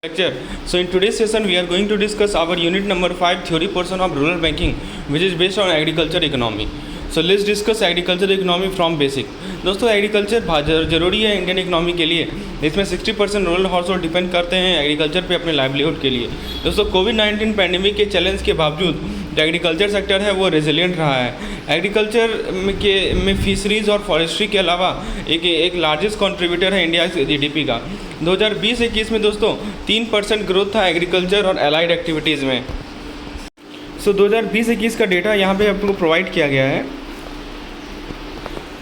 lecture. So in today's session we are going to discuss our unit number 5 theory portion of rural banking, which is based on agriculture economy. So let's discuss agriculture economy from basic. दोस्तों agriculture जरूरी है Indian economy के लिए। इसमें 60% rural house hold depend करते हैं agriculture पे अपने लाइवलीहुड के लिए। दोस्तों कोविड-19 पैंडेमिक के चैलेंज के बावजूद जो एग्रीकल्चर सेक्टर है वो रेजिलिएंट रहा है। एग्रीकल्चर में फिशरीज और फॉरेस्ट्री के अलावा एक लार्जेस्ट कंट्रीब्यूटर है इंडिया के जीडीपी का। 2020-21 में दोस्तों 3% ग्रोथ था एग्रीकल्चर और एलाइड एक्टिविटीज़ में। सो 2020-21 का डेटा यहाँ पे आपको प्रोवाइड किया गया है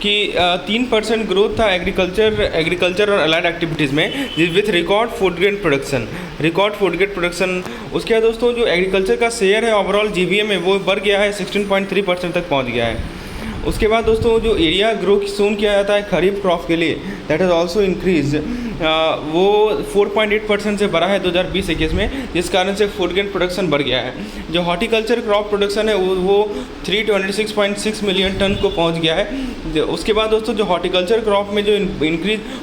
कि 3% ग्रोथ था एग्रीकल्चर और अलाइड एक्टिविटीज़ में with record food grain production. उसके बाद दोस्तों जो एग्रीकल्चर का शेयर है ओवरऑल जीवीए में वो बढ़ गया है 16.3% तक पहुंच गया है। उसके बाद दोस्तों जो एरिया ग्रो सोन किया जाता है खरीफ क्रॉप के लिए दैट इज़ ऑल्सो इंक्रीज, वो 4.8% से बढ़ा है 2020-21 में, जिस कारण से फूड ग्रेन प्रोडक्शन बढ़ गया है। जो हॉर्टिकल्चर क्रॉप प्रोडक्शन है वो 326.6 मिलियन टन को पहुंच गया है। उसके बाद दोस्तों जो हॉर्टिकल्चर क्रॉप में जो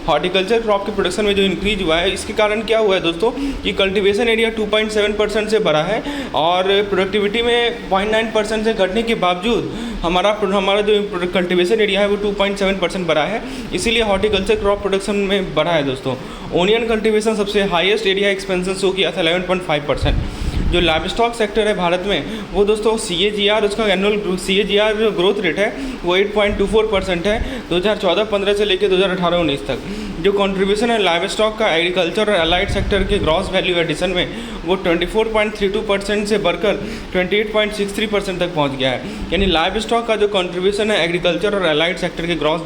हॉर्टिकल्चर क्रॉप के प्रोडक्शन में जो इंक्रीज हुआ है, इसके कारण क्या हुआ है दोस्तों कि कल्टिवेशन एरिया 2.7% से बढ़ा है और प्रोडक्टिविटी में 0.9% से घटने के बावजूद हमारा जो कल्टिवेशन एरिया है वो 2.7% बढ़ा है, इसीलिए हॉर्टिकल्चर क्रॉप प्रोडक्शन में बढ़ा है दोस्तों। ओनियन कल्टिवेशन सबसे हाईएस्ट एरिया एक्सपेंशन शो किया था 11.5%। जो लाइव स्टॉक सेक्टर है भारत में वो दोस्तों CAGR उसका एनुअल CAGR जो ग्रोथ रेट है वो 8.24% है 2014-15 से लेकर 2018-19 तक। जो कंट्रीब्यूशन है लाइव स्टॉक का एग्रीकल्चर और अलाइड सेक्टर के ग्रॉस वैल्यू एडिशन में वो 24.32% से बढ़कर 28.63% तक पहुंच गया है। यानी लाइव स्टॉक का जो कंट्रीब्यूशन है एग्रीकल्चर और अलाइड सेक्टर के ग्रॉस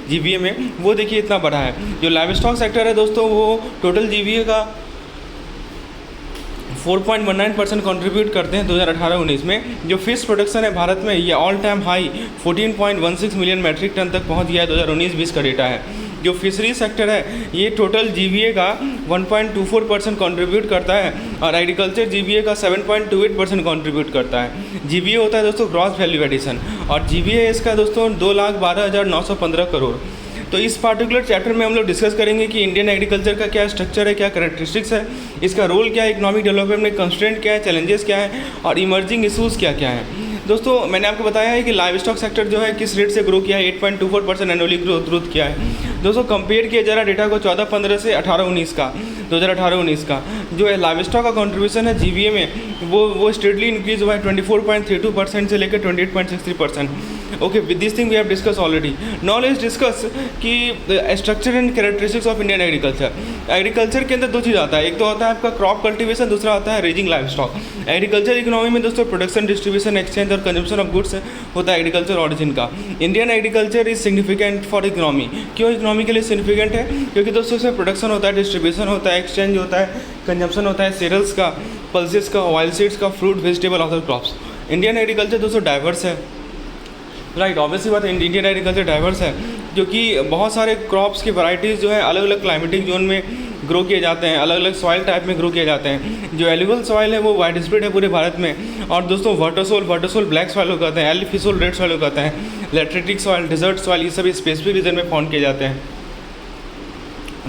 जीवीए में वो देखिए इतना बढ़ा है। जो लाइव स्टॉक सेक्टर है दोस्तों वो टोटल जीवीए का 4.19% कंट्रीब्यूट करते हैं 2018-19 में। जो फिश प्रोडक्शन है भारत में ये all time high 14.16 million metric ton तक पहुंच गया है, 2019-20 का डेटा है। जो फिशरी सेक्टर है ये टोटल जीवीए का 1.24% कंट्रीब्यूट करता है और एग्रीकल्चर जीवीए का 7.28% कंट्रीब्यूट करता है। जीवीए होता है दोस्तों ग्रॉस वैल्यू एडिशन और जीवीए इसका दोस्तों 2,12,915 करोड़। तो इस पार्टिकुलर चैप्टर में हम लोग डिस्कस करेंगे कि इंडियन एग्रीकल्चर का क्या स्ट्रक्चर है, क्या कैरेक्टरिस्टिक्स है, इसका रोल क्या है, इकोनॉमिक डेवलपमेंट में कंस्ट्रेंट क्या है, चैलेंजेस क्या है और इमर्जिंग इशूज़ क्या क्या है। दोस्तों मैंने आपको बताया है कि लाइव स्टॉक सेक्टर जो है किस रेट से ग्रो किया है, 8.24% एनुअली ग्रोथ किया है। दोस्तों कंपेयर किया जरा डेटा को 14-15 से 18-19 का 2018-19 का जो है लाइव स्टॉक का कंट्रीब्यूशन है जीवीए में वो स्टेडली इंक्रीज हुआ है 24.32% से लेकर 28.63%। Okay, with this thing we have discuss already. Now let's discuss कि structure and characteristics of Indian agriculture. Agriculture के अंदर दो चीज़ आता है, एक तो होता है आपका क्रॉप कल्टीवेशन, दूसरा आता है raising live stock. Agriculture economy में दोस्तों प्रोडक्शन, डिस्ट्रीब्यूशन, एक्सचेंज और कंजम्पशन ऑफ गुड्स होता है एग्रीकल्चर ऑरिजिन का। Indian agriculture is significant for economy. क्यों इकोनॉमी के लिए सिग्निफिकेंट है? क्योंकि दोस्तों इसमें प्रोडक्शन होता है, डिस्ट्रीब्यूशन होता है, एक्सचेंज होता है, कंजम्पशन होता है सीरियल्स का, पल्सेस का, ऑयल सीड्स का, fruit, vegetable, other crops. Indian agriculture दोस्तों डाइवर्स है, राइट, ऑब्वियसली बात है इंडियन एग्रीकल्चर डाइवर्स है क्योंकि बहुत सारे क्रॉप्स की वैरायटीज़ जो है अलग अलग क्लाइमेटिक जोन में ग्रो किए जाते हैं, अलग अलग सॉइल टाइप में ग्रो किए जाते हैं। जो एलिवल सॉइल है वो वाइड स्प्रेड है पूरे भारत में और दोस्तों वर्टोसोल ब्लैक सॉइल हो कहते हैं, एल्फिसोल रेड सॉइल हो कहते हैं, लेट्रेटिक सॉइल, डिजर्ट सॉइल, ये सभी स्पेसिफिक रीजन में फाउंड किए जाते हैं।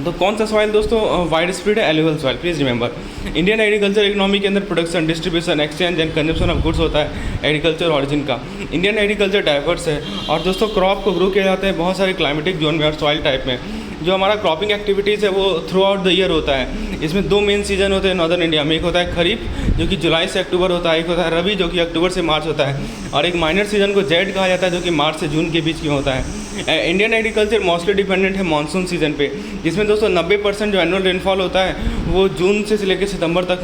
तो कौन सा सॉइल दोस्तों वाइड स्प्रेड है? Alluvial soil. Please remember Indian agriculture economy के अंदर production, distribution, exchange and consumption of goods होता है एग्रीकल्चर ऑरिजिन का। इंडियन एग्रीकल्चर डाइवर्स है और दोस्तों क्रॉप को ग्रो किया जाते हैं बहुत सारे क्लाइमेटिक जोन में और सॉइल टाइप में। जो हमारा क्रॉपिंग एक्टिविटीज़ है वो थ्रू आउट द ईयर होता है। इसमें दो मेन सीजन होते हैं नॉर्दर्न इंडिया में, एक होता है खरीफ जो कि जुलाई से अक्टूबर होता है, एक होता है रबी जो कि अक्टूबर से मार्च होता है और एक माइनर सीजन को जेड कहा जाता है जो कि मार्च से जून के बीच में होता है। इंडियन एग्रीकल्चर मोस्टली डिपेंडेंट है मानसून सीजन पे, जिसमें दोस्तों 90% जो एनुअल रेनफॉल होता है वो जून से लेकर सितंबर तक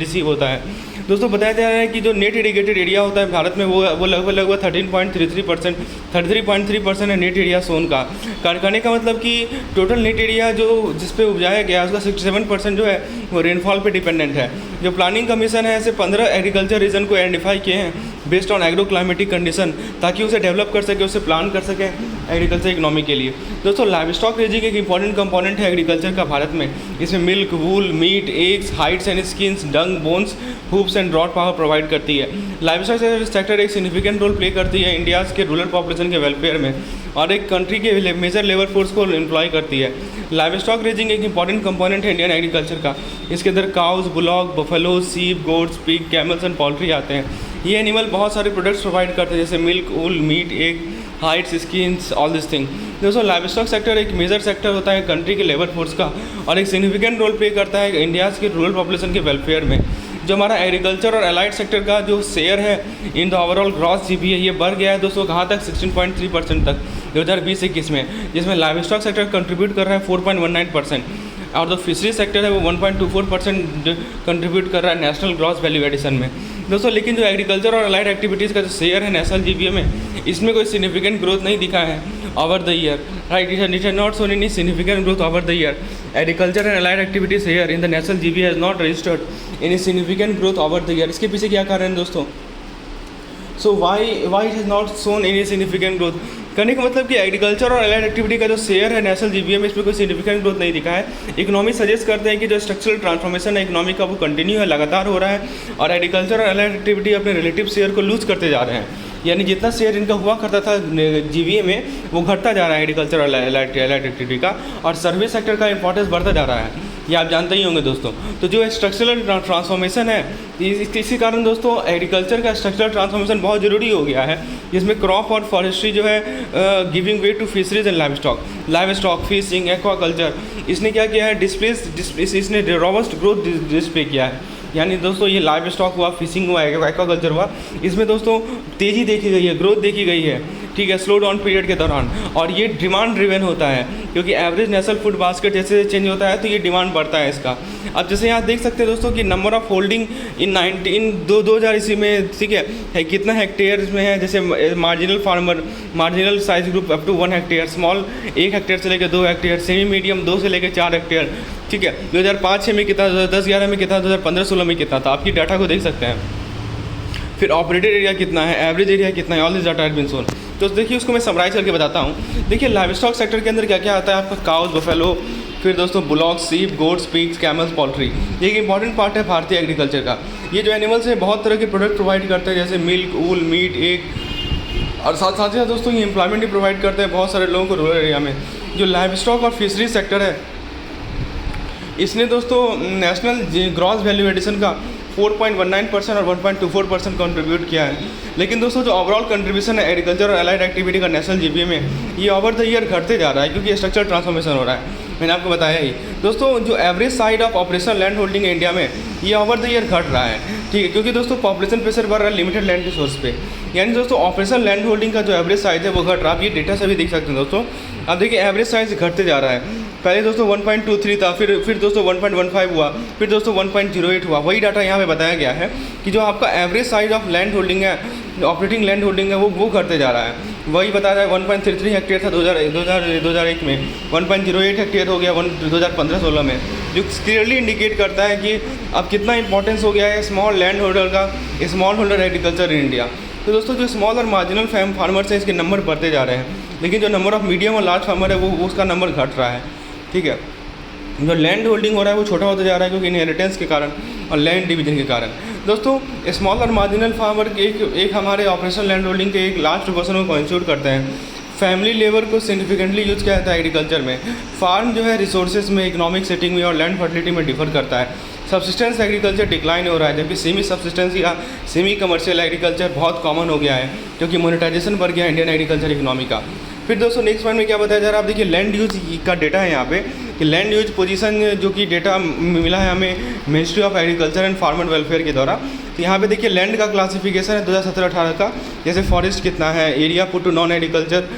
रिसीव होता है। दोस्तों बताया जा रहा है कि जो नेट इरीगेटेड एरिया होता है भारत में वो लगभग 33.3% है नेट एरिया सोन का। कहने का मतलब कि टोटल नेट एरिया जो जिस पे उपजाया गया उसका 67% जो है वो रेनफॉल पे डिपेंडेंट है। जो प्लानिंग कमीशन है ऐसे 15 एग्रीकल्चर रीजन को आइडेंटिफाई किए हैं based on agro climatic condition, ताकि उसे डेवलप कर सके, उसे प्लान कर सके एग्रीकल्चर इकोनॉमी के लिए। दोस्तों लाइव स्टॉक रेजिंग एक इंपॉर्टेंट कंपोनेंट है एग्रीकल्चर का भारत में। इसमें milk, wool, meat, eggs, hides and skins, dung, bones, hoofs and rod power provide करती है। लाइव स्टॉक सेक्टर एक सिग्निफिकेंट रोल प्ले करती है इंडियाज़ के रूरल पॉपुलेशन के वेलफेयर में और एक कंट्री के मेजर लेबर फोर्स को एम्प्लॉय करती है। लाइव स्टॉक रेजिंग एक इंपॉर्टेंट कंपोनेंट है इंडियन एग्रीकल्चर का। इसके अंदर cows, bullock, buffalo, sheep, goats, pig, camels and poultry आते हैं। ये एनिमल बहुत सारे प्रोडक्ट्स प्रोवाइड करते हैं जैसे milk, wool, meat, egg, hides, skins, all this thing. दोस्तों लाइव स्टॉक सेक्टर एक मेजर सेक्टर होता है कंट्री के लेबर फोर्स का और एक सिग्निफिकेंट रोल प्ले करता है इंडियाज़ के रूरल पॉपुलेशन के वेलफेयर में। जो हमारा एग्रीकल्चर और एलाइड सेक्टर का जो शेयर है in the overall gross GP है, ये बढ़ गया है दोस्तों कहाँ तक, 16.3% तक 2020-21 में, जिसमें लाइव स्टॉक सेक्टर कंट्रीब्यूट कर रहा है 4.19% और जो फिशरी सेक्टर है वो 1.24% कंट्रीब्यूट कर रहा है नेशनल ग्रॉस वैल्यू एडिशन में। दोस्तों लेकिन जो एग्रीकल्चर और अलाइड एक्टिविटीज़ का जो शेयर है नेशनल जीपीए में, इसमें कोई सिग्निफिकेंट ग्रोथ नहीं दिखा है over the year, right. It has not shown any significant growth over the year. Agriculture and allied activities share in the national GDP has not registered any significant growth over the year. इसके पीछे क्या कारण है दोस्तों? So why it has not shown any significant growth? कहने का मतलब कि एग्रीकल्चर और अलाइड एक्टिविटी का जो शेयर है नेशनल जीपीए में, इसमें कोई सिग्निफिकेंट ग्रोथ नहीं दिखा है। इकोनॉमी सजेस्ट करते हैं कि जो स्ट्रक्चरल ट्रांसफॉर्मेशन है इकोनॉमी का वो कंटिन्यू है, लगातार हो रहा है और एग्रीकल्चर और अलाइड एक्टिविटी अपने रिलेटिव शेयर को लूज करते जा रहे हैं, यानी जितना शेयर इनका हुआ करता था जीवीए में वो घटता जा रहा है एग्रीकल्चर और अलाइड एक्टिविटी का, और सर्विस सेक्टर का इंपॉर्टेंस बढ़ता जा रहा है, ये आप जानते ही होंगे दोस्तों। तो जो स्ट्रक्चरल ट्रांसफॉर्मेशन है इसी कारण दोस्तों एग्रीकल्चर का स्ट्रक्चरल ट्रांसफॉर्मेशन बहुत ज़रूरी हो गया है, जिसमें क्रॉप और फॉरेस्ट्री जो है giving way to fisheries and livestock, fishing, aquaculture, इसने क्या किया है, इसने रॉबस्ट ग्रोथ डिस्प्ले किया है। यानी दोस्तों ये लाइव स्टॉक हुआ, फिशिंग हुआ, एक्वाकल्चर हुआ, इसमें दोस्तों तेज़ी देखी गई है, ग्रोथ देखी गई है, ठीक है, स्लो डाउन पीरियड के दौरान, और ये डिमांड ड्रिवन होता है क्योंकि एवरेज नेशनल फूड बास्केट जैसे चेंज होता है तो ये डिमांड बढ़ता है इसका। अब जैसे यहाँ देख सकते हैं दोस्तों कि नंबर ऑफ होल्डिंग इन 2000 इसी में, ठीक है कितना हेक्टेयर में है, जैसे marginal farmer, marginal size group up to 1 hectare, small 1 hectare से लेकर 2 हेक्टेयर, सेमी मीडियम 2 से लेकर 4 हेक्टेयर, ठीक है। 2005-06 में कितना, 2010-11 में कितना, 2015-16 में कितना था, आपकी डाटा को देख सकते हैं। फिर ऑपरेटेड एरिया कितना है, एवरेज एरिया कितना है, all this data has been shown. तो देखिए उसको मैं समराइज करके बताता हूँ। देखिए लाइव स्टॉक सेक्टर के अंदर क्या क्या आता है आपका, काउज, बफेलो, फिर दोस्तों बुलॉक, सीप, गोट्स, पिग्स, कैमल्स, पोल्ट्री, ये एक इंपॉर्टेंट पार्ट है भारतीय एग्रीकल्चर का। ये जो एनिमल्स हैं बहुत तरह के प्रोडक्ट प्रोवाइड करते हैं जैसे मिल्क, वूल, मीट, एग, और साथ ही दोस्तों ये एम्प्लॉयमेंट भी प्रोवाइड करते हैं बहुत सारे लोगों को रूरल एरिया में। जो लाइव स्टॉक और फिशरी सेक्टर है इसने दोस्तों नेशनल ग्रॉस वैल्यू एडिशन का 4.19% और 1.24% कंट्रीब्यूट किया है। लेकिन दोस्तों जो ओवरऑल कंट्रीब्यूशन है एग्रीकल्चर और अलाइड एक्टिविटी का नेशनल जीपीए में, ये ओवर द ईयर घटते जा रहा है क्योंकि स्ट्रक्चरल ट्रांसफॉर्मेशन हो रहा है, मैंने आपको बताया ही। दोस्तों जो average side of operational land holding है इंडिया में, ये ओवर द ईयर घट रहा है, ठीक है, क्योंकि दोस्तों पॉपुलेशन प्रेशर बढ़ रहा है लिमिटेड लैंड रिसोर्स पे, यानी दोस्तों ऑपरेशनल लैंड होल्डिंग का जो एवरेज साइज है वो घट रहा है। आप ये डेटा से भी देख सकते हैं दोस्तों। अब देखिए एवरेज साइज घटते जा रहा है, पहले दोस्तों 1.23 था, फिर दोस्तों 1.15 हुआ, फिर दोस्तों 1.08 हुआ। वही डाटा यहाँ पे बताया गया है कि जो आपका average size of land holding है, ऑपरेटिंग लैंड होल्डिंग है, वो घटते जा रहा है। वही बता रहा है 1.33 हेक्टेयर था 2001 में, 1.08 हेक्टेयर हो गया 2015-16 में, जो क्लियरली इंडिकेट करता है कि अब कितना इंपॉर्टेंस हो गया है स्मॉल लैंड होल्डर का, small holder agriculture in India. तो दोस्तों जो स्मॉल और मार्जिनल फार्मर्स हैं इसके नंबर बढ़ते जा रहे हैं, लेकिन जो नंबर ऑफ मीडियम और लार्ज फार्मर है वो उसका नंबर घट रहा है, ठीक है। जो लैंड होल्डिंग हो रहा है वो छोटा होता जा रहा है क्योंकि इनहेरिटेंस के कारण और लैंड डिवीजन के कारण। दोस्तों स्मॉल और मार्जिनल फार्मर एक हमारे ऑपरेशनल लैंड होल्डिंग के एक लास्ट पर्सन को कॉन्स्टिट्यूट करते हैं। फैमिली लेबर को सिग्निफिकेंटली यूज किया जाता है एग्रीकल्चर में। फार्म जो है रिसोर्सेज में, इकोनॉमिक सेटिंग में और लैंड फर्टिलिटी में डिफर करता है। सब्सिस्टेंस एग्रीकल्चर डिक्लाइन हो रहा है, जबकि सेमी सब्सिस्टेंस या सेमी कमर्शियल एग्रीकल्चर बहुत कॉमन हो गया है क्योंकि मोनेटाइजेशन बढ़ गया इंडियन एग्रीकल्चर इकोनॉमी का। फिर दोस्तों नेक्स्ट पॉइंट में क्या बताया जा रहा है, आप देखिए लैंड यूज का डेटा है यहाँ पे कि लैंड यूज पोजीशन जो कि डेटा मिला है हमें ministry of agriculture and farmer welfare के द्वारा। तो यहाँ पे देखिए लैंड का क्लासिफिकेशन है 2017-18 का, जैसे फॉरेस्ट कितना है, area put to non agriculture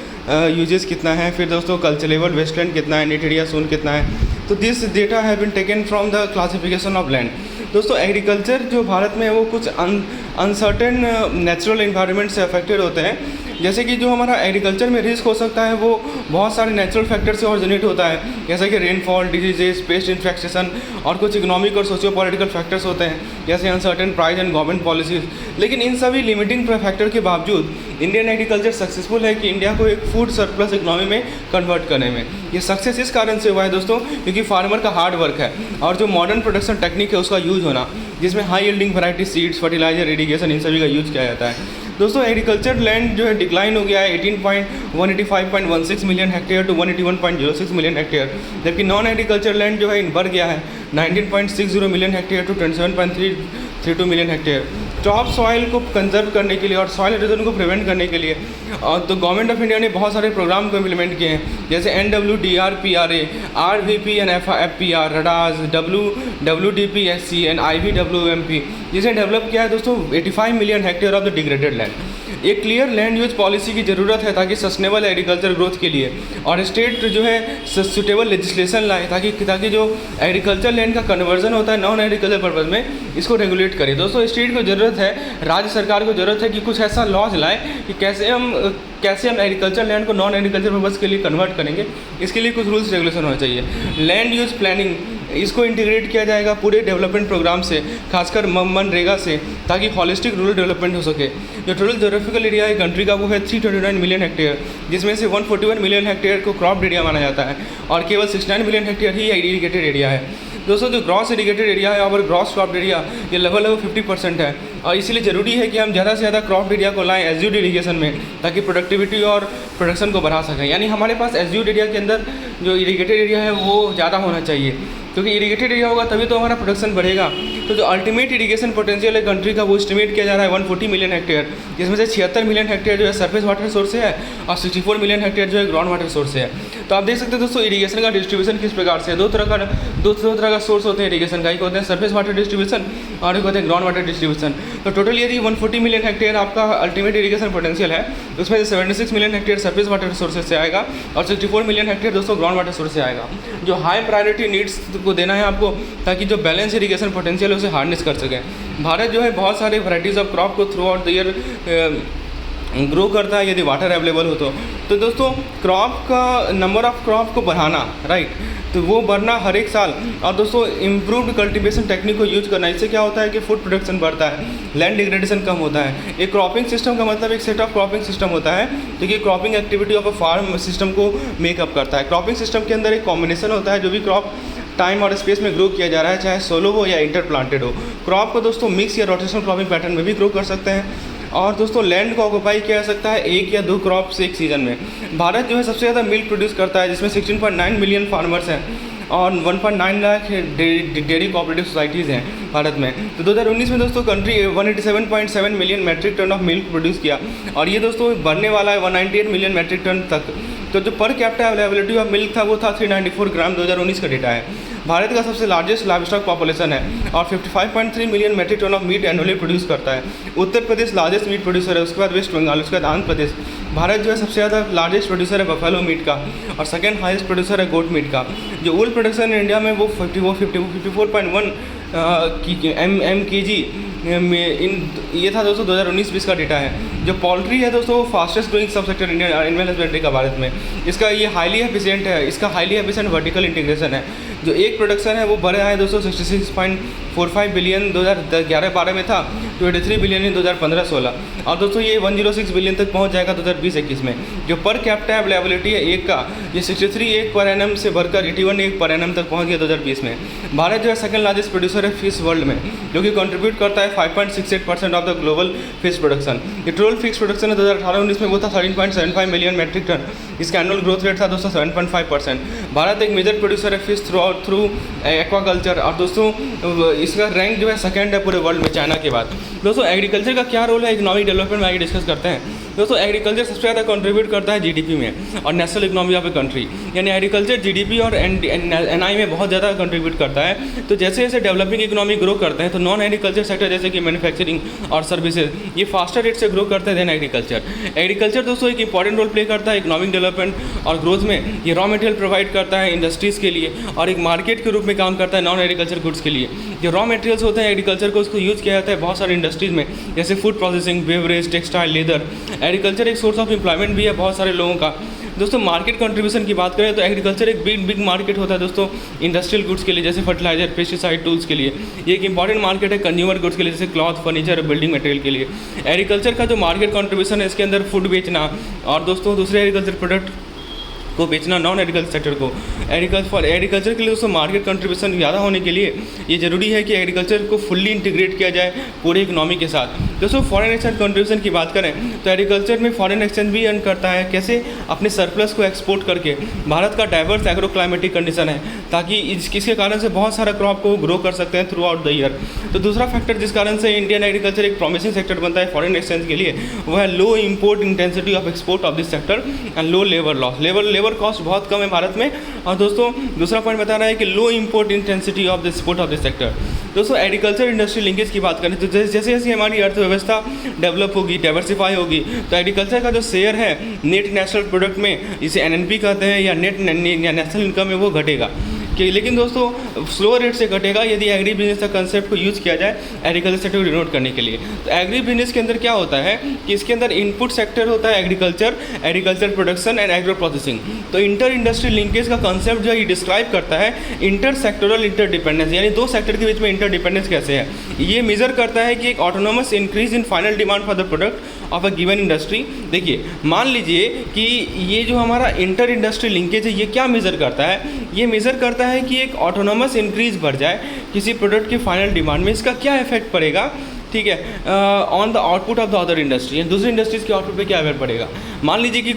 uses कितना है, फिर दोस्तों कल्चरेबल वेस्टलैंड कितना है, नेट एरिया सोन कितना है। तो this data have been taken from the classification of land. दोस्तों एग्रीकल्चर जो भारत में है वो कुछ अनसर्टेन नेचुरल इन्वायरमेंट से अफेक्टेड होते हैं, जैसे कि जो हमारा एग्रीकल्चर में रिस्क हो सकता है वो बहुत सारे नेचुरल फैक्टर से ऑरिजिनेट होता है, जैसे कि रेनफॉल, डिजीजेस, पेस्ट इन्फेक्शन और कुछ इकोनॉमिक और सोशियो पॉलिटिकल फैक्टर्स होते हैं, जैसे uncertain price and government policies. लेकिन इन सभी लिमिटिंग फैक्टर के बावजूद इंडियन एग्रीकल्चर सक्सेसफुल है कि इंडिया को एक फूड सरप्लस इकोनॉमी में कन्वर्ट करने में। ये सक्सेस इस कारण से हुआ है दोस्तों, क्योंकि फार्मर का हार्ड वर्क है और जो मॉडर्न प्रोडक्शन टेक्निक है उसका यूज़ होना, जिसमें high yielding variety seeds, fertiliser, irrigation, इन सभी का यूज़ किया जाता है। दोस्तों एग्रीकल्चर लैंड जो है डिक्लाइन हो गया है 185.16 million hectare to 181.06 million hectare, जबकि नॉन एग्रीकल्चर लैंड जो है बढ़ गया है 19.60 million hectare to 27.32 million hectare. Top soil को कंजर्व करने के लिए और सॉइल इरोजन को प्रिवेंट करने के लिए तो गवर्नमेंट ऑफ इंडिया ने बहुत सारे प्रोग्राम को इम्प्लीमेंट किए हैं, जैसे NWDRPRA, RVP and FPR, रडास, WDPSC and IVWMP, जिसे डेवलप किया है दोस्तों 85 million hectare of the degraded land. एक क्लियर लैंड यूज पॉलिसी की ज़रूरत है ताकि सस्टेनेबल एग्रीकल्चर ग्रोथ के लिए, और स्टेट जो है सुटेबल लेजिस्लेशन लाए ताकि जो एग्रीकल्चर लैंड का कन्वर्जन होता है नॉन एग्रीकल्चर पर्पज़ में, इसको रेगुलेट करे। दोस्तों स्टेट को ज़रूरत है, राज्य सरकार को ज़रूरत है कि कुछ ऐसा लॉज लाए कि कैसे हम एग्रीकल्चर लैंड को नॉन एग्रीकल्चर पर्पज़ के लिए कन्वर्ट करेंगे। इसके लिए कुछ रूल्स रेगुलेशन होना चाहिए। लैंड यूज प्लानिंग, इसको इंटीग्रेट किया जाएगा पूरे डेवलपमेंट प्रोग्राम से, खासकर मनरेगा से, ताकि हॉलिस्टिक रूरल डेवलपमेंट हो सके। जो टोटल जोग्राफिकल एरिया है कंट्री का वो है 329 मिलियन हेक्टेयर, जिसमें से 141 मिलियन हेक्टेयर को क्रॉप एरिया माना जाता है और केवल 69 मिलियन हेक्टेयर ही इरीगेटेड एरिया है। दोस्तों जो ग्रॉस इरीगेटेड एरिया है और ग्रॉस क्रॉप एरिया ये लगभग 50% है, और इसीलिए ज़रूरी है कि हम ज़्यादा से ज़्यादा क्रॉप एरिया को लाएं एसयूड इरीगेशन में, ताकि प्रोडक्टिविटी और प्रोडक्शन को बढ़ा सकें। यानी हमारे पास एसयूड एरिया के अंदर जो इरीगेटेड एरिया है वो ज़्यादा होना चाहिए, क्योंकि इरीगेटेड एरिया होगा तभी तो हमारा प्रोडक्शन बढ़ेगा। तो जो अल्टीमेट इरीगेशन पोटेंशियल है कंट्री का वो एस्टिमेट किया जा रहा है 140 मिलियन हेक्टेयर, जिसमें से 76 मिलियन हेक्टेयर जो है सरफेस वाटर सोर्स है और 64 मिलियन हेक्टेयर जो है ग्राउंड वाटर सोर्स है। तो आप देख सकते हैं दोस्तों इरीगेशन का डिस्ट्रीब्यूशन किस प्रकार से है। दो तरह का सोर्स होते हैं इरीगेशन का, एक होते हैं सरफेस वाटर डिस्ट्रीब्यूशन और एक होते हैं ग्राउंड वाटर डिस्ट्रीब्यूशन। तो टोटल यदि 140 मिलियन हेक्टेयर आपका अल्टीमेट इरीगेशन पोटेंशियल है, तो उसमें से 76 million hectare surface water sources से आएगा और 64 मिलियन हेक्टेयर दोस्तों ग्राउंड वाटर सोर्स से आएगा। जो हाई प्रायोरिटी नीड्स को देना है आपको, ताकि जो बैलेंस इरीगेशन पोटेंशियल है उसे हार्नेस कर सकें। भारत जो है बहुत सारे वैराइटीज़ ऑफ क्रॉप को through out the year grow करता है यदि वाटर अवेलेबल हो तो दोस्तों क्रॉप का नंबर ऑफ क्रॉप को बढ़ाना, राइट, तो वो बढ़ना हर एक साल। और दोस्तों इम्प्रूव्ड कल्टीवेशन टेक्निक को यूज करना, इससे क्या होता है कि फूड प्रोडक्शन बढ़ता है, लैंड डिग्रेडेशन कम होता है। एक क्रॉपिंग सिस्टम का मतलब एक सेट ऑफ क्रॉपिंग सिस्टम होता है जो कि cropping activity of a farm system को मेकअप करता है। क्रॉपिंग सिस्टम के अंदर एक कॉम्बिनेशन होता है, जो भी क्रॉप टाइम और स्पेस में ग्रो किया जा रहा है, चाहे सोलो हो या इंटर प्लांटेड हो। क्रॉप को दोस्तों मिक्स या रोटेशनल क्रॉपिंग पैटर्न में भी ग्रो कर सकते हैं। और दोस्तों लैंड को ऑक्यूपाई किया जा सकता है 1 या 2 क्रॉप्स एक सीज़न में। भारत जो है सबसे ज़्यादा मिल्क प्रोड्यूस करता है, जिसमें 16.9 मिलियन फार्मर्स हैं और 1.9 लाख डेयरी कोऑपरेटिव सोसाइटीज़ हैं भारत में। तो 2019 में दोस्तों country 187.7 million metric ton of milk produce किया, और ये दोस्तों बढ़ने वाला है 198 मिलियन मैट्रिक टन तक। तो जो per capita availability of milk था वो था 394 ग्राम, 2019 का डेटा है। भारत का सबसे लार्जेस्ट लाइवस्टॉक पॉपुलेशन है और 55.3 million metric ton of meat annually produce करता है। Uttar Pradesh largest meat producer है, उसके बाद वेस्ट बंगाल, उसके बाद आंध्र प्रदेश। भारत जो है सबसे ज़्यादा लार्जेस्ट प्रोड्यूसर है बफेलो मीट का और सेकेंड हाईएस्ट प्रोड्यूसर है गोट मीट का। जो वूल प्रोडक्शन इंडिया में वो 54.1 MkG ये था दोस्तों 2019-20 का डेटा है। जो पोल्ट्री है दोस्तों वो फास्टेस्ट ग्रोइंग सब सेक्टर इंडियन एनिमल हस्बेंड्री का भारत में। इसका ये हाईली एफिशिएंट है, इसका हाईली एफिशिएंट वर्टिकल इंटीग्रेशन है। जो एक प्रोडक्शन है वो बढ़ा है दोस्तों 66.45 बिलियन 2011-12 में था, 23 बिलियन इन 2015-16, और दोस्तों ये 106 बिलियन तक पहुंच जाएगा 2020-21 में। जो पर कैपिटा अवेलेबिलिटी है एक का, ये 63 एक पर एनम से बढ़कर 81 एक पर एनम तक पहुंच गया 2020 में। भारत जो है सेकंड लार्जेस्ट प्रोड्यूसर है फिश वर्ल्ड में, जो कि कंट्रीब्यूट करता है 5.68% of the global fish production. ये टोटल फिश प्रोडक्शन है 2018-19 में वो था 13.75 मिलियन मैट्रिक टन, इसका एनुअल ग्रोथ रेट था दोस्तों 7.5%। भारत एक मेजर प्रोड्यूसर है फिश थ्रू एक्वाकल्चर, और दोस्तों इसका रैंक जो है सेकंड है पूरे वर्ल्ड में चाइना के बाद। दोस्तों एग्रीकल्चर का क्या रोल है इकोनॉमिक डेवलपमेंट में आगे डिस्कस करते हैं। दोस्तों एग्रीकल्चर सबसे ज़्यादा कंट्रीब्यूट करता है जीडीपी में और national economy of a country, यानी एग्रीकल्चर जीडीपी और एनआई में बहुत ज़्यादा कंट्रीब्यूट करता है। तो जैसे जैसे डेवलपिंग इकोनॉमी ग्रो करते हैं तो नॉन एग्रीकल्चर सेक्टर जैसे कि मैन्युफैक्चरिंग और सर्विसेज ये फास्टर रेट से ग्रो करते हैं देन एग्रीकल्चर। एग्रीकल्चर दोस्तों एक इंपॉर्टेंट रोल प्ले करता है इकोनॉमिक डेवलपमेंट और ग्रोथ में। ये रॉ मटेरियल प्रोवाइड करता है इंडस्ट्रीज़ के लिए और एक मार्केट के रूप में काम करता है नॉन एग्रीकल्चर गुड्स के लिए। जो रॉ मटेरियल्स होते हैं एग्रीकल्चर को उसको यूज़ किया जाता है बहुत सारी इंडस्ट्रीज़ में, जैसे food processing, beverage, textile, leather, agriculture एक सोर्स ऑफ एम्प्लॉयमेंट भी है बहुत सारे लोगों का। दोस्तों मार्केट कंट्रीब्यूशन की बात करें तो एग्रीकल्चर एक बिग मार्केट होता है दोस्तों इंडस्ट्रियल गुड्स के लिए, जैसे फर्टिलाइजर, पेस्टिसाइड, टूल्स के लिए। ये एक इंपॉर्टेंट मार्केट है कंज्यूमर गुड्स के लिए, जैसे क्लॉथ, फर्नीचर और बिल्डिंग मटेरियल के लिए। एग्रीकल्चर का जो मार्केट कंट्रीब्यूशन है इसके अंदर फूड बेचना और दोस्तों दूसरे एग्रीकल्चर प्रोडक्ट को बेचना, नॉन एग्रीकल्चर सेक्टर को। एग्रीकल्चर के लिए दोस्तों मार्केट कंट्रीब्यूशन ज़्यादा होने के लिए ये ज़रूरी है कि एग्रीकल्चर को फुल्ली इंटीग्रेट किया जाए पूरे इकोनॉमी के साथ। दोस्तों फॉरेन एक्सचेंज कंट्रीब्यूशन की बात करें तो एग्रीकल्चर में फॉरेन एक्सचेंज भी अर्न करता है। कैसे? अपने सरप्लस को एक्सपोर्ट करके। भारत का डाइवर्स एग्रो क्लाइमेटिक कंडीशन है, ताकि इसके कारण से बहुत सारा क्रॉप को ग्रो कर सकते हैं थ्रू आउट द ईयर। तो दूसरा फैक्टर जिस कारण से इंडियन एग्रीकल्चर एक प्रॉमिसिंग सेक्टर बनता है फॉरेन एक्सचेंज के लिए, वो है low import intensity of export of this sector and low labour loss. Labour cost बहुत कम है भारत में। और दोस्तों दूसरा पॉइंट बता रहा है कि low import intensity of the export of this sector. दोस्तों एग्रीकल्चर इंडस्ट्री लिंकेज की बात करें तो जैसे जैसे हमारी अर्थव्यवस्था डेवलप होगी, डाइवर्सिफाई होगी, तो एग्रीकल्चर का जो शेयर है नेट नेशनल प्रोडक्ट में, इसे एनएनपी कहते हैं या नेशनल इनकम में, वो घटेगा। लेकिन दोस्तों स्लो रेट से घटेगा यदि एग्री बिजनेस का कंसेप्ट को यूज़ किया जाए एग्रीकल्चर सेक्टर को डिनोट करने के लिए। तो एग्री बिजनेस के अंदर क्या होता है कि इसके अंदर इनपुट सेक्टर होता है agriculture production and agro processing. तो इंटर इंडस्ट्री लिंकेज का कंसेप्ट जो है ये डिस्क्राइब करता है इंटर सेक्टोरल इंटरडिपेंडेंस, यानी दो सेक्टर के बीच में इंटरडिपेंडेंस कैसे है। ये मेजर करता है कि एक autonomous increase in final demand for the product of a given industry. देखिए मान लीजिए कि ये जो हमारा इंटर इंडस्ट्री लिंकेज है ये क्या मेज़र करता है, ये मेज़र करता है कि एक ऑटोनोमस इंक्रीज बढ़ जाए किसी प्रोडक्ट की फाइनल डिमांड में, इसका क्या इफेक्ट पड़ेगा, ठीक है, on the output of the other industry. दूसरी इंडस्ट्रीज़ के आउटपुट पे क्या इफेक्ट पड़ेगा। मान लीजिए कि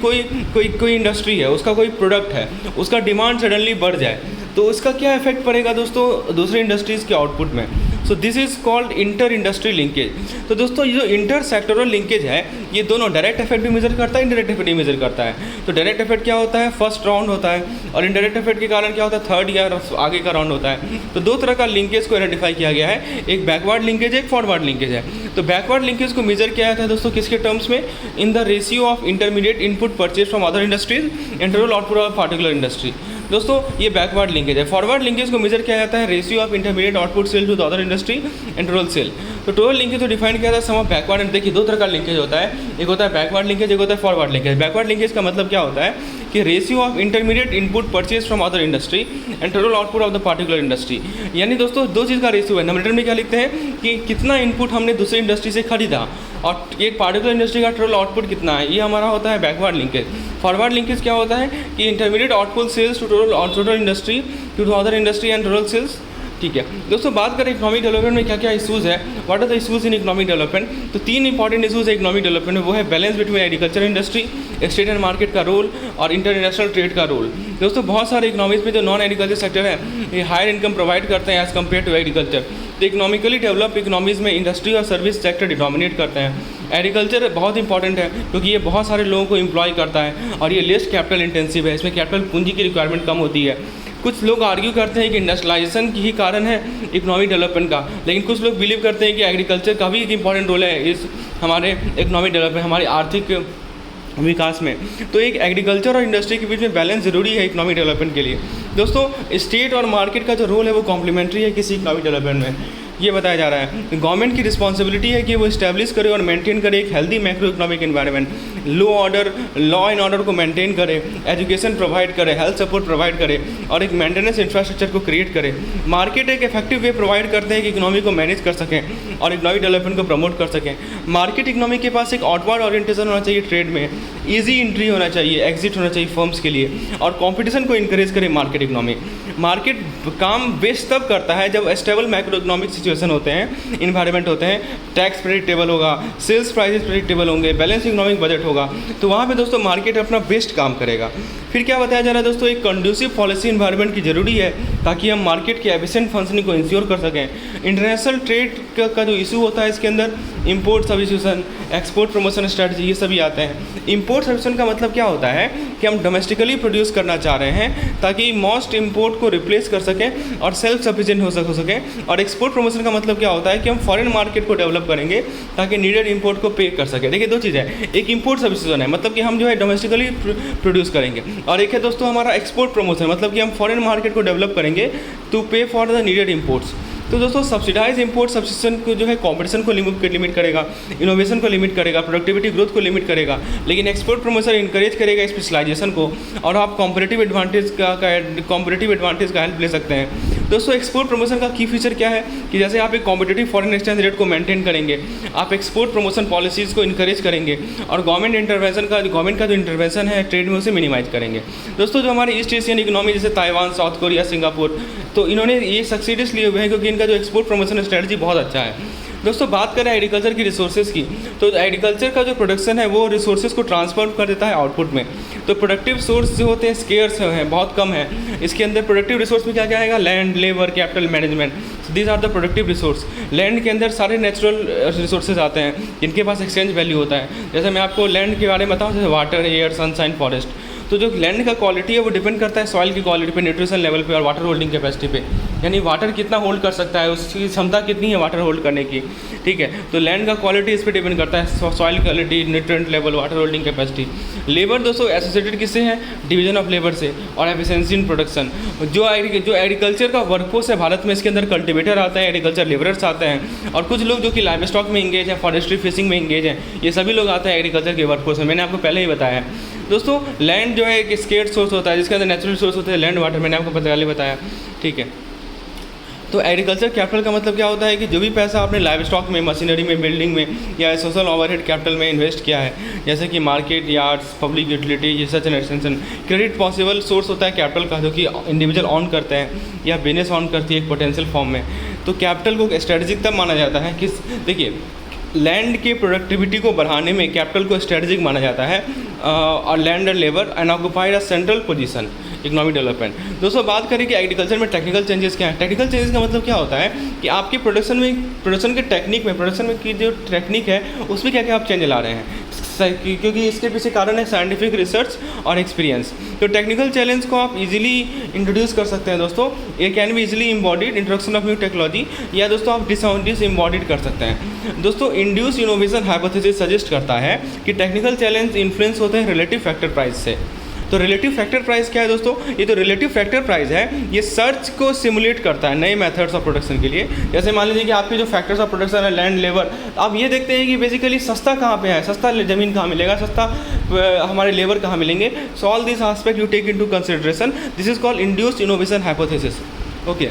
कोई इंडस्ट्री है, उसका कोई प्रोडक्ट है, उसका डिमांड सडनली बढ़ जाए, तो उसका क्या इफेक्ट पड़ेगा दोस्तों दूसरी इंडस्ट्रीज़ के आउटपुट में। So this is called inter industry linkage. तो दोस्तों ये जो इंटर सेक्टोरल लिंकेज है ये दोनों डायरेक्ट इफेक्ट भी मेजर करता है, इंडायरेक्ट इफेक्ट भी मेजर करता है। तो डायरेक्ट इफेक्ट क्या होता है, फर्स्ट राउंड होता है, और इंडायरेक्ट इफेक्ट के कारण क्या होता है, थर्ड या आगे का राउंड होता है। तो दो तरह का लिंकेज को आइडेंटिफाई किया गया है, एक बैकवर्ड लिंकेज है, एक फॉरवर्ड लिंकेज है। तो बैकवर्ड लिंकेज को मेजर किया जाता है दोस्तों किसके टर्म्स में, in the ratio of intermediate input purchase from other industries and total output of particular industry. दोस्तों ये बैकवर्ड लिंकेज है। फॉरवर्ड लिंकेज को मेजर किया जाता है ratio of intermediate output sale to the other industry and total sale. तो total linkage को define किया जाता है सम ऑफ बैकवर्ड एंड। देखिए दो तरह का लिंकेज होता है, एक होता है बैकवर्ड लिंकेज, एक होता है फॉरवर्ड लिंकेज। बैकवर्ड लिंकेज का मतलब क्या होता है कि ratio of intermediate input purchase from other industry and total output of the particular industry. यानी दोस्तों दो चीज़ का रेशियो है। नंबर में क्या लिखते हैं कि कितना इनपुट हमने दूसरी इंडस्ट्री से खरीदा और एक पार्टिकुलर इंडस्ट्री का टोटल आउटपुट कितना है, ये हमारा होता है बैकवर्ड लिंकेज। फॉरवर्ड लिंकेज क्या होता है कि intermediate output sales to total industry to other industry and total sales. ठीक है दोस्तों, बात करें इकोनॉमिक डेवलपमेंट में क्या क्या इशूज़ है, what are the issues in economic development. तो तीन इंपॉर्टेंट इशूज़ है इकोनॉमिक डेवलपमेंट में, वो है balance between agriculture industry, state and market का रोल और इंटरनेशनल ट्रेड का रोल। दोस्तों बहुत सारे इकोनॉमीज में जो नॉन एग्रीकल्चर सेक्टर है ये हायर इनकम प्रोवाइड करते हैं एज़ कम्पेयर टू एग्रीकल्चर। तो इकोनॉमिकली डेवलप इकोनॉमीज़ में इंडस्ट्री और सर्विस सेक्टर डोमिनेट करते हैं। एग्रीकल्चर बहुत इंपॉर्टेंट है क्योंकि ये बहुत सारे लोगों को एम्प्लॉय करता है और ये लेस कैपिटल इंटेंसिव है, इसमें कैपिटल पूंजी की रिक्वायरमेंट कम होती है। कुछ लोग आर्ग्यू करते हैं कि इंडस्ट्रियलाइजेशन की ही कारण है इकोनॉमिक डेवलपमेंट का, लेकिन कुछ लोग बिलीव करते हैं कि एग्रीकल्चर का भी एक इंपॉर्टेंट रोल है इस हमारे इकोनॉमिक डेवलपमेंट, हमारे आर्थिक विकास में। तो एक एग्रीकल्चर और इंडस्ट्री के बीच में बैलेंस ज़रूरी है इकोनॉमिक डेवलपमेंट के लिए। दोस्तों स्टेट और मार्केट का जो रोल है वो कॉम्प्लीमेंट्री है किसी इकोनॉमिक डेवलपमेंट में, ये बताया जा रहा है। गवर्नमेंट की रिस्पॉन्सिबिलिटी है कि वो इस्टेब्लिश करे और मेंटेन करे एक healthy macro economic environment, law and order को मेंटेन करे, एजुकेशन प्रोवाइड करे, हेल्थ सपोर्ट प्रोवाइड करे और एक मेंटेनेंस इंफ्रास्ट्रक्चर को क्रिएट करे। मार्केट एक इफेक्टिव वे प्रोवाइड करते हैं कि इकोनॉमी को मैनेज कर सकें और इकोनॉमिक डेवलपमेंट को प्रमोट कर सकें। मार्केट इकोनॉमी के पास एक आउटवर्ड ओरिएंटेशन होना चाहिए, ट्रेड में ईजी एंट्री होना चाहिए, एग्जिट होना चाहिए फर्म्स के लिए, और कंपटीशन को इंकरेज करे मार्केट इकोनॉमी। मार्केट काम बेस्ट तब करता है जब स्टेबल मैक्रो इकोनॉमिक सिचुएशन होते हैं, इन्वायरमेंट होते हैं, टैक्स प्रेडिक्टेबल होगा, सेल्स प्राइसेस प्रेडिक्टेबल होंगे, बैलेंस इकोनॉमिक बजट होगा, तो वहाँ पे दोस्तों मार्केट अपना बेस्ट काम करेगा। फिर क्या बताया जा रहा है दोस्तों, एक कंड्यूसिव पॉलिसी इन्वायरमेंट की ज़रूरी है ताकि हम मार्केट की एफिशिएंट फंक्शनिंग को इंश्योर कर सकें। इंटरनेशनल ट्रेड का जो इशू होता है इसके अंदर import substitution, export promotion strategy, ये सभी आते हैं। इंपोर्ट सब्स्टिट्यूशन का मतलब क्या होता है कि हम डोमेस्टिकली प्रोड्यूस करना चाह रहे हैं ताकि मोस्ट इंपोर्ट को रिप्लेस कर सकें और सेल्फ सफिशिएंट हो सकें। और एक्सपोर्ट प्रमोशन का मतलब क्या होता है कि हम फॉरेन मार्केट को डेवलप करेंगे ताकि नीडेड इंपोर्ट को पे कर सकें। देखिए दो चीज़ है, एक इंपोर्ट सब्स्टिट्यूशन है मतलब कि हम जो है डोमेस्टिकली प्रोड्यूस करेंगे, और एक है दोस्तों हमारा एक्सपोर्ट प्रमोशन मतलब कि हम फॉरेन मार्केट को डेवलप करेंगे टू पे फॉर द नीडेड इंपोर्ट्स। तो दोस्तों सब्सिडाइज इंपोर्ट सब्सिस्टेंस को जो है कॉम्पिटिशन को लिमिट करेगा, इनोवेशन को लिमिट करेगा, प्रोडक्टिविटी ग्रोथ को लिमिट करेगा, लेकिन एक्सपोर्ट प्रमोशन इंकरेज करेगा स्पेशलाइजेशन को, और आप कॉम्पिटिटिव एडवांटेज का हेल्प ले सकते हैं। दोस्तों एक्सपोर्ट प्रमोशन का की फीचर क्या है कि जैसे आप एक कॉम्पिटिटिव फॉरेन एक्सचेंज रेट को मेंटेन करेंगे, आप एक्सपोर्ट प्रमोशन पॉलिसीज़ को इंकरेज करेंगे, और गवर्नमेंट का जो इंटरवेंशन है ट्रेड में उसे मिनिमाइज करेंगे। दोस्तों जो हमारे ईस्ट एशियन इकोनॉमी जैसे ताइवान, साउथ कोरिया, सिंगापुर, तो इन्होंने ये सक्सीड इसलिए हुए हैं क्योंकि इनका जो एक्सपोर्ट प्रमोशन स्ट्रेटजी बहुत अच्छा है। दोस्तों बात करें एग्रीकल्चर की रिसोर्सेज की, तो एग्रीकल्चर का जो प्रोडक्शन है वो रिसोर्सेज को ट्रांसफर कर देता है आउटपुट में। तो प्रोडक्टिव सोर्स जो होते हैं स्केयर्स हैं, बहुत कम है। इसके अंदर प्रोडक्टिव रिसोर्स में क्या क्या आएगा? Land, labour, capital, management, these are the productive resource. Land के अंदर सारे नेचुरल रिसोर्सेज आते हैं जिनके पास एक्सचेंज वैल्यू होता है। जैसे मैं आपको लैंड के बारे में बताऊँ, जैसे वाटर, एयर, सनशाइन, फॉरेस्ट। तो जो लैंड का क्वालिटी है वो डिपेंड करता है सॉइल की क्वालिटी पे, न्यूट्रिशन लेवल पे और वाटर होल्डिंग कैपेसिटी पे, यानी वाटर कितना होल्ड कर सकता है, उसकी क्षमता कितनी है वाटर होल्ड करने की। ठीक है, तो लैंड का क्वालिटी इस पर डिपेंड करता है, soil quality, nutrient level, water holding capacity. Labour दोस्तों एसोसिएटेड किससे है? डिवीजन ऑफ लेबर से, और एफिशिएंसी इन प्रोडक्शन। जो एग्रीकल्चर का वर्कफोर्स है भारत में, इसके अंदर कल्टिवेटर आते हैं, एग्रीकल्चर लेबरर्स आते हैं, और कुछ लोग जो कि लाइव स्टॉक में इंगेज हैं, फॉरेस्ट्री फिशिंग में इंगेज हैं, ये सभी लोग आते हैं एग्रीकल्चर के वर्कफोर्स में। मैंने आपको पहले ही बताया है। दोस्तों लैंड जो है एक स्केर्स सोर्स होता है जिसके अंदर नेचुरल सोर्स होते हैं, लैंड, वाटर, मैंने आपको पहले बताया। ठीक है, तो एग्रीकल्चर कैपिटल का मतलब क्या होता है कि जो भी पैसा आपने लाइव स्टॉक में, मशीनरी में, बिल्डिंग में या सोशल ओवरहेड कैपिटल में इन्वेस्ट किया है, जैसे कि market, yards, public utility, research and extension. Credit possible source होता है कैपिटल का, जो कि इंडिविजुअल ऑन करते हैं या बिजनेस ऑन करती है एक पोटेंशियल फॉर्म में। तो कैपिटल को स्ट्रेटजिक तब माना जाता है कि देखिए लैंड के प्रोडक्टिविटी को बढ़ाने में कैपिटल को स्ट्रेटजिक माना जाता है, और land and labour and occupied a central position economic development. दोस्तों बात करें कि एग्रीकल्चर में टेक्निकल चेंजेस क्या है। टेक्निकल चेंजेस का मतलब क्या होता है कि आपके प्रोडक्शन के टेक्निक में, प्रोडक्शन में की जो टेक्निक है उसमें क्या क्या आप चेंज ला रहे हैं, क्योंकि इसके पीछे कारण है साइंटिफिक रिसर्च और एक्सपीरियंस। तो टेक्निकल चैलेंज को आप इजीली इंट्रोड्यूस कर सकते हैं दोस्तों। ये can be easily embodied, introduction of new technology, या दोस्तों आप डिस इम्बॉडीड कर सकते हैं। दोस्तों इंड्यूस इनोवेशन हाइपोथेसिस सजेस्ट करता है कि टेक्निकल चैलेंज इन्फ्लुएंस होते हैं रिलेटिव फैक्टर प्राइस से। तो रिलेटिव फैक्टर प्राइस क्या है दोस्तों? ये तो रिलेटिव फैक्टर प्राइस है, ये सर्च को सिमुलेट करता है नए मेथड्स ऑफ प्रोडक्शन के लिए। जैसे मान लीजिए कि आपके जो फैक्टर्स ऑफ प्रोडक्शन है, लैंड, लेबर, आप ये देखते हैं कि बेसिकली सस्ता कहाँ पे है, सस्ता ज़मीन कहाँ मिलेगा, सस्ता हमारे लेबर कहाँ मिलेंगे। So all this aspect you take into consideration, this is called induced innovation hypothesis. Okay,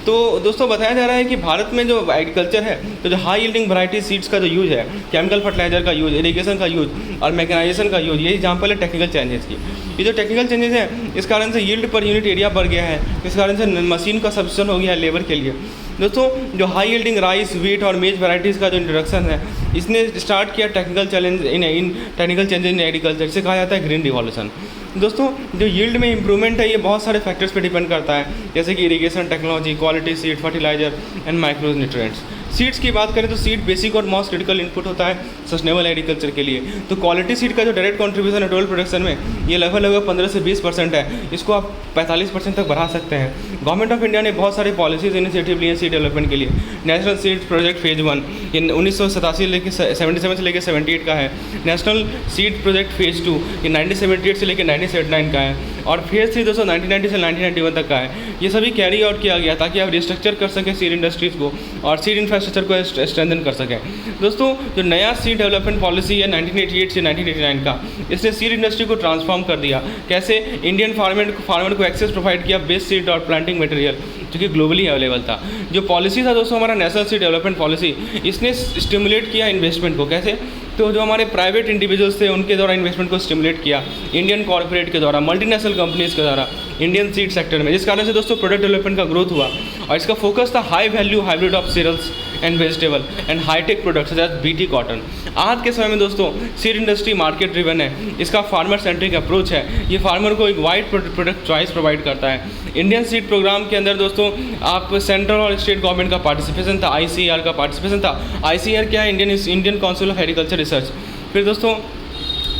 तो दोस्तों बताया जा रहा है कि भारत में जो एग्रीकल्चर है, तो जो हाई यील्डिंग वैरायटी सीड्स का जो यूज़ है, केमिकल फर्टिलाइजर का यूज़, इरिगेशन का यूज़ और मैकेनाइजेशन का यूज़, ये एग्जाम्पल है टेक्निकल चेंजेस की। ये जो टेक्निकल चेंजेस हैं इस कारण से यील्ड पर यूनिट एरिया बढ़ गया है, इस कारण से मशीन का सब्सिट्यूशन हो गया है लेबर के लिए। दोस्तों जो हाई यील्डिंग राइस, व्हीट और मेज वैराइटीज़ का जो इंट्रोडक्शन है, इसने स्टार्ट किया technical challenge in technical changes in agriculture, इसे कहा जाता है ग्रीन रिवॉल्यूशन। दोस्तों जो यील्ड में इंप्रूवमेंट है ये बहुत सारे फैक्टर्स पे डिपेंड करता है, जैसे कि irrigation technology, quality seed, fertiliser and micronutrients. Seeds की बात करें तो सीड बेसिक और मोस्ट क्रिटिकल इनपुट होता है सस्टेनेबल एग्रीकल्चर के लिए। तो क्वालिटी सीड का जो डायरेक्ट कंट्रीब्यूशन है टोटल प्रोडक्शन में, ये लगभग 15 से 20% है। इसको आप 45% तक बढ़ा सकते हैं। गवर्नमेंट ऑफ इंडिया ने बहुत सारी पॉलिसीज इनिशिएटिव लिए सीड डेवलपमेंट के लिए। नेशनल सीड प्रोजेक्ट फेज 1 ये 1987 लेकर 77 से लेकर 78 का है। नेशनल सीड प्रोजेक्ट फेज 2 ये 1978 से लेकर 1979 का है। और फेज 3 दोस्तों 1990 से 1991 तक का है। ये सभी कैरी आउट किया गया ताकि आप रिस्ट्रक्चर कर सकें सीड इंडस्ट्रीज़ को और सीड इंफ्रास्ट्रक्चर को स्ट्रेंथन कर सकें। दोस्तों जो नया सीड डेवलपमेंट पॉलिसी है 1988 से 1989 का, इसने सीड इंडस्ट्री को ट्रांसफॉर्म कर दिया। कैसे? इंडियन फार्मर को एक्सेस प्रोवाइड किया बेस्ट सीड और प्लांटिंग मटेरियल जो कि ग्लोबली अवेलेबल था। जो पॉलिसी था दोस्तों हमारा नेशनल सीड डेवलपमेंट पॉलिसी, इसने स्टिमुलेट किया इन्वेस्टमेंट को। कैसे? तो जो हमारे प्राइवेट इंडिविजुअल्स थे उनके द्वारा इन्वेस्टमेंट को स्टिमुलेट किया, इंडियन कॉर्पोरेट के द्वारा, मल्टीनेशनल कंपनीज़ के द्वारा इंडियन सीड सेक्टर में, जिस कारण से दोस्तों प्रोडक्ट डेवलपमेंट का ग्रोथ हुआ। और इसका फोकस था high value hybrid of cereals and vegetable and high tech products जैसे बीटी कॉटन। आज के समय में दोस्तों सीड इंडस्ट्री मार्केट ड्रिवन है, इसका फार्मर सेंट्रिक अप्रोच है। ये फार्मर को एक वाइड प्रोडक्ट चॉइस प्रोवाइड करता है। इंडियन सीड प्रोग्राम के अंदर दोस्तों आप सेंट्रल और स्टेट गवर्नमेंट का पार्टिसिपेशन था, ICAR का पार्टिसिपेशन था। ICAR क्या है? Indian council of agriculture research. फिर दोस्तों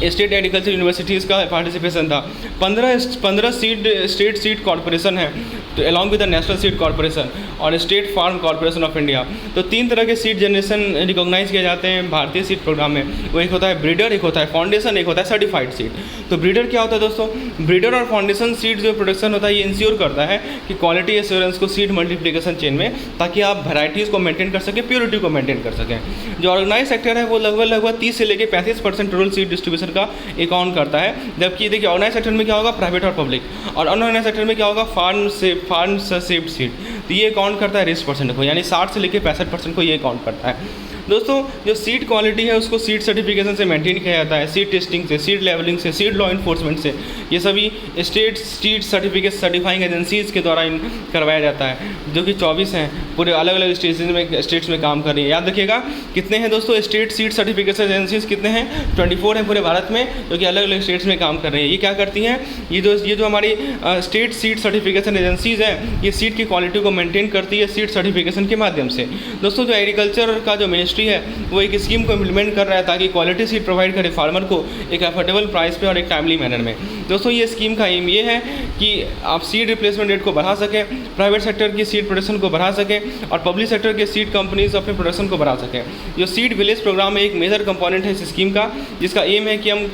स्टेट एग्रीकल्चर यूनिवर्सिटीज़ का पार्टिसिपेशन था। 15 स्टेट सीड कॉर्पोरेशन है, तो along with the national seed corporation और state farm corporation of India. तो 3 तरह के सीड जनरेशन रिकॉग्नाइज किए जाते हैं भारतीय सीड प्रोग्राम में। वो एक होता है ब्रीडर, एक होता है फाउंडेशन, एक होता है सर्टिफाइड सीड। तो ब्रीडर क्या होता है दोस्तों? ब्रीडर और फाउंडेशन सीड जो प्रोडक्शन होता है ये इंश्योर करता है कि क्वालिटी एश्योरेंस को सीड मल्टीप्लिकेशन चेन में, ताकि आप वैराइटीज़ को मेंटेन कर सकें, प्योरिटी को मेंटेन कर सकें। जो ऑर्गेनाइज सेक्टर है वो लगभग 30 से लेकर 35% टोटल सीड डिस्ट्रीब्यूशन का अकाउंट करता है। जबकि देखिए ऑर्गेनाइज सेक्टर में क्या होगा, प्राइवेट और पब्लिक, और अनऑर्गेनाइज सेक्टर में क्या होगा, फार्म सेव्ड सीड। तो ये अकाउंट करता है 20% को, यानी 60 से लेकर 65% को ये अकाउंट करता है। दोस्तों जो सीड क्वालिटी है उसको सीड सर्टिफिकेशन से मेंटेन किया जाता है, सीड टेस्टिंग से, सीड लेवलिंग से, सीड लॉ इन्फोर्समेंट से। ये सभी state seed certificate certifying agencies के द्वारा करवाया जाता है, जो कि 24 हैं, पूरे अलग अलग स्टेट्स में काम कर रही है। याद रखिएगा कितने हैं दोस्तों स्टेट सीड सर्टिफिकेशन एजेंसीज़, कितने हैं? 24 हैं पूरे भारत में, जो कि अलग अलग स्टेट्स में काम कर रही है। ये क्या करती हैं? ये जो हमारी स्टेट सीड सर्टिफिकेशन एजेंसीज़ हैं, ये सीड की क्वालिटी को मेंटेन करती है सीड सर्टिफिकेशन के माध्यम से। दोस्तों जो एग्रीकल्चर का जो मिनिस्ट्री है वो एक स्कीम को इम्प्लीमेंट कर रहा है ताकि क्वालिटी सीड प्रोवाइड करे फार्मर को एक अफोर्डेबल प्राइस पे और एक टाइमली मैनर में। दोस्तों ये स्कीम का एम ये है कि आप सीड रिप्लेसमेंट रेट को बढ़ा सकें, प्राइवेट सेक्टर की सीड प्रोडक्शन को बढ़ा सकें और पब्लिक सेक्टर के सीड कंपनीज अपने प्रोडक्शन को बढ़ा सकें। जो सीड विलेज प्रोग्राम एक मेजर कंपोनेंट है इस स्कीम का, जिसका एम है कि हम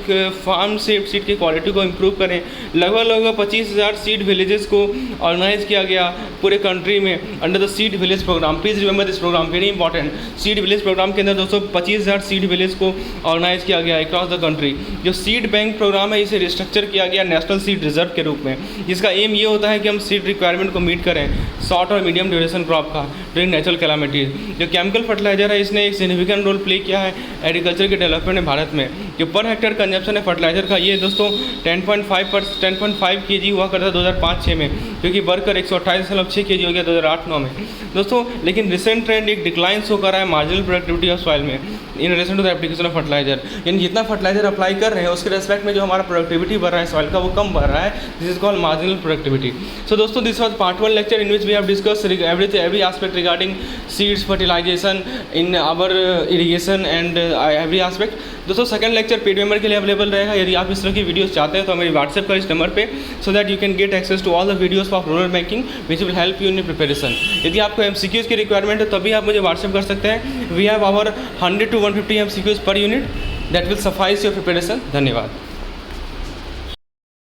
फार्म से सीड की क्वालिटी को इम्प्रूव करें। लगभग 25,000 सीड विलेजेस को ऑर्गेनाइज किया गया पूरे कंट्री में under the seed village programme. Please remember this programme, very important. Seed village programme के अंदर दोस्तों 25,000 सीड विलेज को ऑर्गेनाइज किया गया अक्रॉस द कंट्री। जो सीड बैंक प्रोग्राम है इसे रिस्ट्रक्चर किया गया नेशनल सीड रिजर्व के रूप में, जिसका एम ये होता है कि हम सीड रिक्वायरमेंट को मीट करें शॉर्ट और मीडियम ड्यूरेशन क्रॉप का ड्यूरिंग नेचुरल कैलामिटीज। जो केमिकल फर्टिलाइजर है इसने एक सिग्निफिकेंट रोल प्ले किया है एग्रीकल्चर के डेवलपमेंट में भारत में। जो पर हेक्टेयर कंजप्शन है फर्टिलाइजर का ये दोस्तों 10.5 kg हुआ करता 2005-06 में, क्योंकि बढ़कर 128.6 kg हो गया 2008-09 में दोस्तों। लेकिन रिसेंट ट्रेंड एक डिक्लाइन शो कर रहा है मार्जिनल प्रोडक्टिविटी ऑफ सॉइल में in relation to the application of fertiliser. यानी जितना फर्टिलाइजर अप्लाई कर रहे हैं उसके रेस्पेक्ट में जो हमारा प्रोडक्टिविटी बढ़ रहा है सॉइल का वो कम बढ़ रहा है। This is called marginal productivity. So दोस्तों this was part 1 lecture in which we have discuss every aspect regarding seeds, fertilization in our irrigation and every aspect। दोस्तों सेकंड लेक्चर पेड मेंबर के लिए available रहेगा। यदि आप इस तरह की वीडियोस चाहते हैं तो मेरी व्हाट्सएप का इस नंबर पे, so that you can get access to all the videos of rural banking which will help you in preparation. यदि आपको MCQs की रिक्वायरमेंट है तभी आप मुझे व्हाट्सएप कर सकते हैं। We have our 100 to 150 MCQs per unit that will suffice your preparation. धन्यवाद।